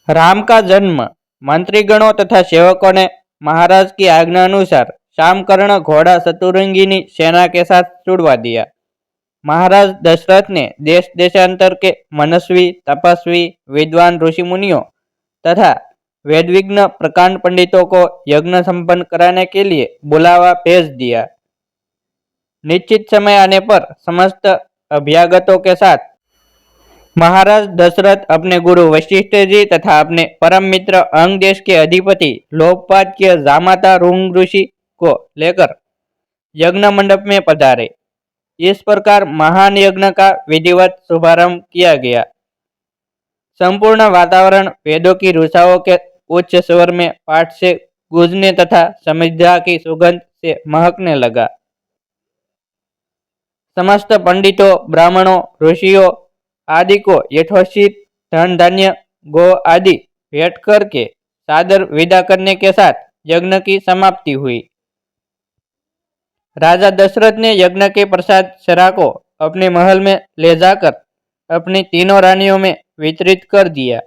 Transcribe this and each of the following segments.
राम का जन्म। मंत्रीगणों तथा सेवकों ने महाराज की आज्ञा अनुसार शामकर्ण घोड़ा शतुरंगिनी सेना के साथ छुड़वा दिया। महाराज दशरथ ने देश देशांतर के मनस्वी, तपस्वी, विद्वान ऋषि मुनियों तथा वेदविज्ञ प्रकांड पंडितों को यज्ञ संपन्न कराने के लिए बुलावा भेज दिया। निश्चित समय आने पर समस्त अभ्यागतों के साथ महाराज दशरथ अपने गुरु वशिष्ठ जी तथा अपने परम मित्र अंग देश के अधिपति लोकपाल के जामाता रुंग ऋषि को लेकर यज्ञ मंडप में पधारे। इस प्रकार महान यज्ञ का विधिवत शुभारंभ किया गया। संपूर्ण वातावरण वेदों की रुषाओं के उच्च स्वर में पाठ से गूंजने तथा समृद्धा की सुगंध से महकने लगा। समस्त पंडितों, ब्राह्मणों, ऋषियों आदि को यथोचित धन धान्य गो आदि भेंट करके सादर विदा करने के साथ यज्ञ की समाप्ति हुई। राजा दशरथ ने यज्ञ के प्रसाद शरा को अपने महल में ले जाकर अपनी तीनों रानियों में वितरित कर दिया।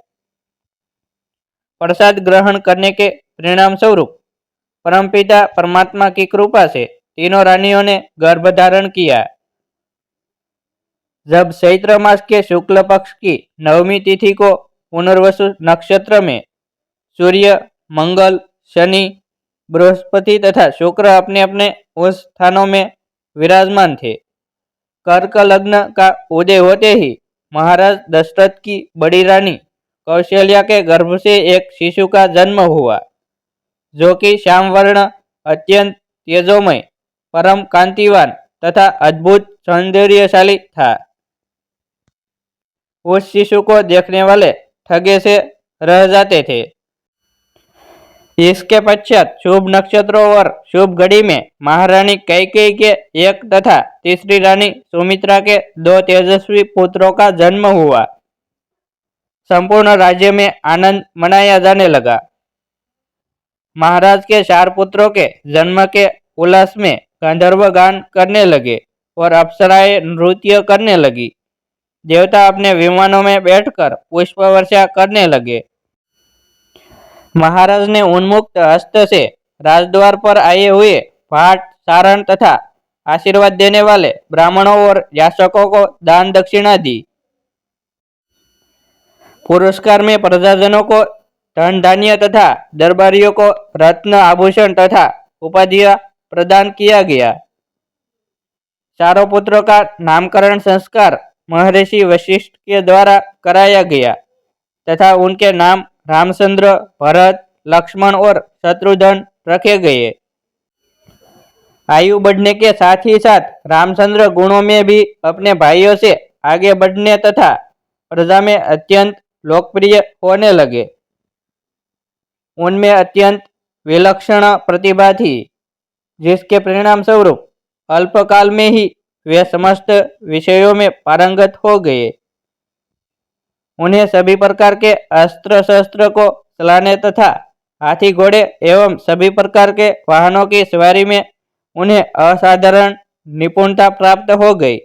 प्रसाद ग्रहण करने के परिणाम स्वरूप परमपिता परमात्मा की कृपा से तीनों रानियों ने गर्भ धारण किया। जब चैत्र मास के शुक्ल पक्ष की नवमी तिथि को पुनर्वसु नक्षत्र में सूर्य, मंगल, शनि, बृहस्पति तथा शुक्र अपने अपने उस स्थानों में विराजमान थे, कर्क लग्न का उदय होते ही महाराज दशरथ की बड़ी रानी कौशल्या के गर्भ से एक शिशु का जन्म हुआ, जो कि श्याम वर्ण, अत्यंत तेजोमय, परम कांतिवान तथा अद्भुत सौंदर्यशाली था। उस शिशु को देखने वाले ठगे से रह जाते थे। इसके पश्चात शुभ नक्षत्रों और शुभ घड़ी में महारानी कैकेयी के एक तथा तीसरी रानी सुमित्रा के 2 तेजस्वी पुत्रों का जन्म हुआ। संपूर्ण राज्य में आनंद मनाया जाने लगा। महाराज के 4 पुत्रों के जन्म के उल्लास में गंधर्व गान करने लगे और अप्सराएं नृत्य करने लगी। देवता अपने विमानों में बैठकर पुष्प वर्षा करने लगे। महाराज ने उन्मुक्त हस्त से राजद्वार पर आए हुए भाट, सारण तथा आशीर्वाद देने वाले ब्राह्मणों और याचकों को दान दक्षिणा दी। पुरस्कार में प्रजाजनों को धन धान्य तथा दरबारियों को रत्न आभूषण तथा उपाधियां प्रदान किया गया। चारों पुत्रों का नामकरण संस्कार महर्षि वशिष्ठ के द्वारा कराया गया तथा उनके नाम रामचंद्र, भरत, लक्ष्मण और शत्रुघ्न रखे गए। आयु बढ़ने के साथ ही साथ रामचंद्र गुणों में भी अपने भाइयों से आगे बढ़ने तथा प्रजा में अत्यंत लोकप्रिय होने लगे। उनमें अत्यंत विलक्षण प्रतिभा थी, जिसके परिणाम स्वरूप अल्पकाल में ही वे समस्त विषयों में पारंगत हो गए। उन्हें सभी प्रकार के अस्त्र शस्त्र को चलाने तथा हाथी, घोड़े एवं सभी प्रकार के वाहनों की सवारी में उन्हें असाधारण निपुणता प्राप्त हो गई।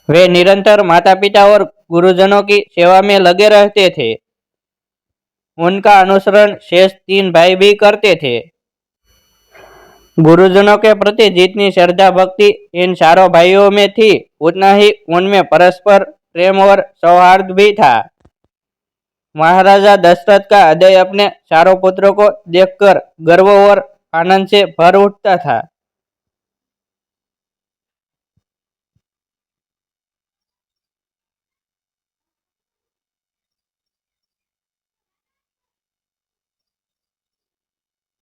वे निरंतर माता पिता और गुरुजनों की सेवा में लगे रहते थे। उनका अनुसरण शेष 3 भाई भी करते थे। गुरुजनों के प्रति जितनी श्रद्धा भक्ति इन चारों भाइयों में थी, उतना ही उनमें परस्पर प्रेम और सौहार्द भी था। महाराजा दशरथ का हृदय अपने चारों पुत्रों को देखकर गर्व और आनंद से भर उठता था।